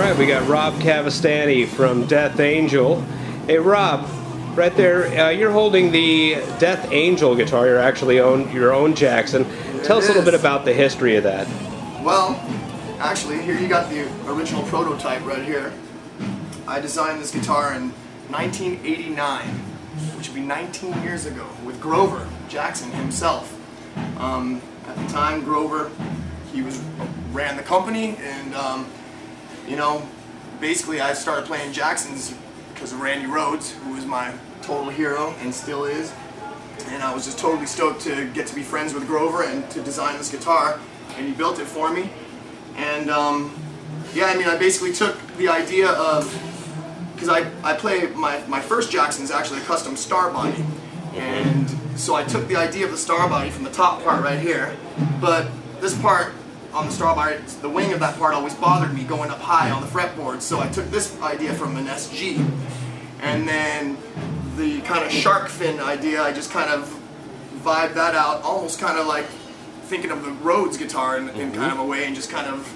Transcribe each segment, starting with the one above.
Alright, we got Rob Cavestany from Death Angel. Hey Rob, right there, you're holding the Death Angel guitar. You're actually your own Jackson. Tell us a little bit about the history of that. Well, actually, here you got the original prototype right here. I designed this guitar in 1989, which would be 19 years ago, with Grover Jackson himself. At the time, Grover, he ran the company, and you know, basically I started playing Jacksons because of Randy Rhoads, who was my total hero and still is. And I was just totally stoked to get to be friends with Grover and to design this guitar, and he built it for me. And yeah, I mean, I basically took the idea of, because I play, my first Jackson is actually a custom star body, and so I took the idea of the star body from the top part right here, but this part on the star body, the wing of that part always bothered me going up high on the fretboard, so I took this idea from an SG, and then the kind of shark fin idea, I just kind of vibed that out, almost kind of like thinking of the Rhoads guitar in kind of a way, and just kind of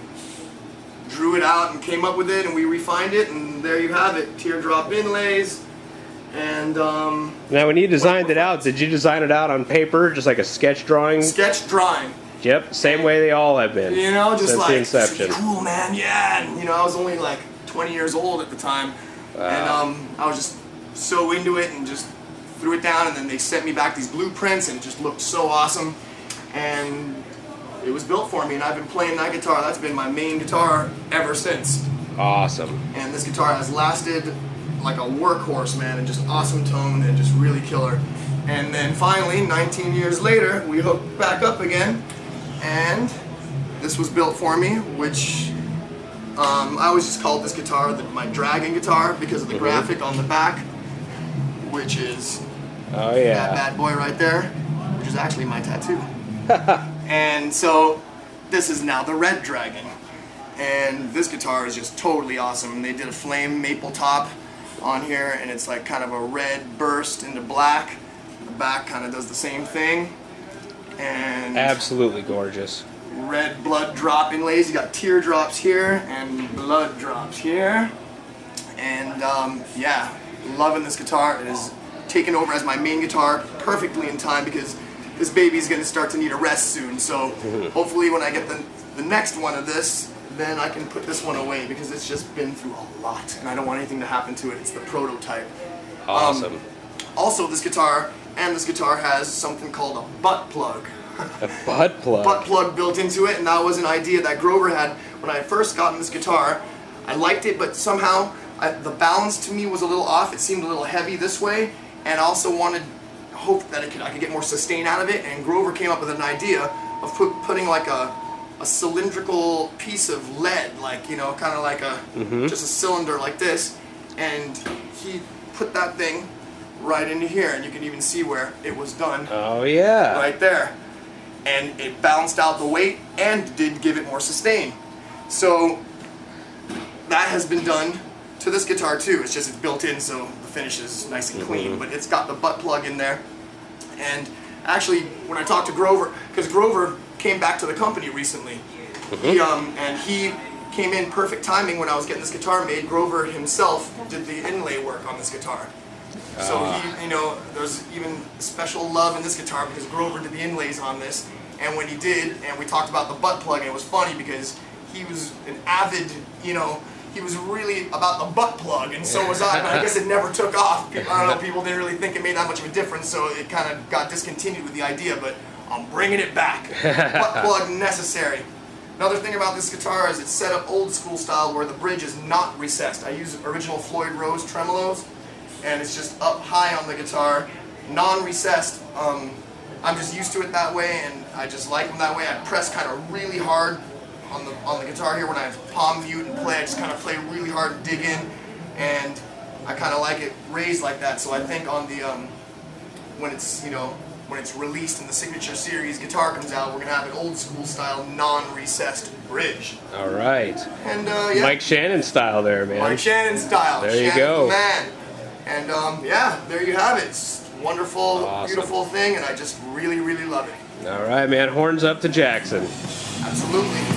drew it out and came up with it, and we refined it, and there you have it, teardrop inlays. And now when you designed it out, did you design it out on paper, just like a sketch drawing? Sketch drawing. Yep, same way they all have been. You know, just since like, the inception. Cool, man, yeah. And, you know, I was only like 20 years old at the time, wow. And I was just so into it and just threw it down, and then they sent me back these blueprints, and it just looked so awesome, and it was built for me, and I've been playing that guitar. That's been my main guitar ever since. Awesome. And this guitar has lasted like a workhorse, man, and just awesome tone and just really killer. And then finally, 19 years later, we hooked back up again, and this was built for me, which I always just called this guitar my dragon guitar because of the graphic on the back, which is that bad boy right there, which is actually my tattoo. And so this is now the Red Dragon, and this guitar is just totally awesome. They did a flame maple top on here, and it's like kind of a red burst into black. The back kind of does the same thing, and absolutely gorgeous. Red blood drop inlays. You got teardrops here and blood drops here, and yeah, loving this guitar. It is taken over as my main guitar perfectly in time because this baby's going to start to need a rest soon. So hopefully when I get the next one of this, then I can put this one away because it's just been through a lot and I don't want anything to happen to it. It's the prototype. Awesome. Also, this guitar has something called a butt plug. A butt plug? Butt plug built into it, and that was an idea that Grover had when I first got this guitar. I liked it, but somehow the balance to me was a little off. It seemed a little heavy this way, and I also hoped that I could get more sustain out of it, and Grover came up with an idea of putting like a cylindrical piece of lead, like, you know, kind of like just a cylinder like this, and he put that thing right into here, and you can even see where it was done. Oh yeah. Right there. And it balanced out the weight and did give it more sustain. So that has been done to this guitar too. It's just it's built in, so the finish is nice and clean, but it's got the butt plug in there. And actually, when I talked to Grover, because Grover came back to the company recently, and he came in perfect timing when I was getting this guitar made. Grover himself did the inlay work on this guitar. So he, you know, there's even special love in this guitar because Grover did the inlays on this, and when he did, and we talked about the butt plug, and it was funny because he was an avid, you know, he was really about the butt plug, and so was I, but I guess it never took off. I don't know, people didn't really think it made that much of a difference, so it kind of got discontinued with the idea, but I'm bringing it back. Butt plug necessary. Another thing about this guitar is it's set up old school style where the bridge is not recessed. I use original Floyd Rose tremolos, and it's just up high on the guitar, non-recessed. I'm just used to it that way, and I just like them that way. I press kind of really hard on the guitar here when I palm mute and play. I just kind of play really hard and dig in, and I kind of like it raised like that. So I think on the when it's, you know, when it's released in the Signature Series guitar comes out, we're gonna have an old school style non-recessed bridge. All right. And yeah. Mike Shannon style there, man. Mike Shannon style. There you go. Man. And yeah, there you have it. It's a wonderful, beautiful thing, and I just really, really love it. All right, man. Horns up to Jackson. Absolutely.